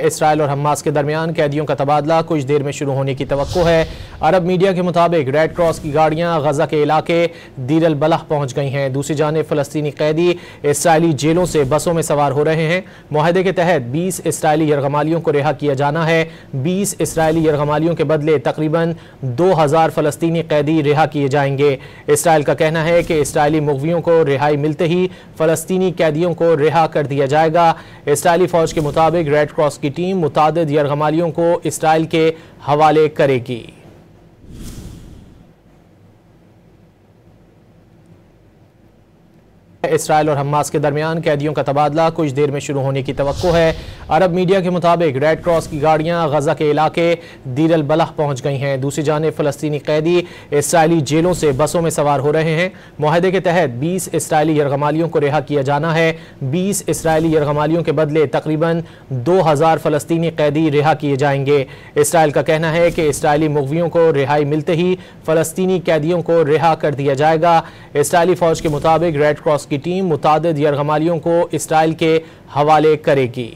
Israel और Hamas के दरमियान कैदियों का तबादला कुछ देर में शुरू होने की तवक्को है। अरब मीडिया के मुताबिक रेड क्रॉस की गाड़ियां गजा के इलाके दीर अल बलह पहुंच गई हैं। दूसरी जानिब फलस्तीनी कैदी इसराइली जेलों से बसों में सवार हो रहे हैं। मुआहदे के तहत 20 इसराइली यरगमालियों को रिहा किया जाना है। 20 इसराइली यरगमालियों के बदले तकरीबन 2000 फलस्तीनी कैदी रिहा किए जाएंगे। इसराइल का कहना है कि इसराइली मुग़वियों को रिहाई मिलते ही फलस्तीनी कैदियों को रिहा कर दिया जाएगा। इसराइली फौज के मुताबिक रेड क्रॉस की टीम मुतादिद यरगमालियों को इसराइल के हवाले करेगी। इसराइल और हमास के दरमियान कैदियों का तबादला कुछ देर में शुरू होने की तवक्को है। अरब मीडिया के मुताबिक रेड क्रॉस की गाड़ियां गजा के इलाके दीर अल बलह पहुंच गई हैं। दूसरी जानिब फलस्तीनी कैदी इसराइली जेलों से बसों में सवार हो रहे हैं। मुआहदे के तहत 20 इसराइली यरगमालियों को रिहा किया जाना है। 20 इसराइली यरगमालियों के बदले तकरीबन 2000 फलस्तीनी कैदी रिहा किए जाएंगे। इसराइल का कहना है कि इसराइली मुग़वियों को रिहाई मिलते ही फलस्तीनी कैदियों को रिहा कर दिया जाएगा। इसराइली फौज के मुताबिक रेड क्रॉस की टीम मुतादिद यरगमालियों को इसराइल के हवाले करेगी।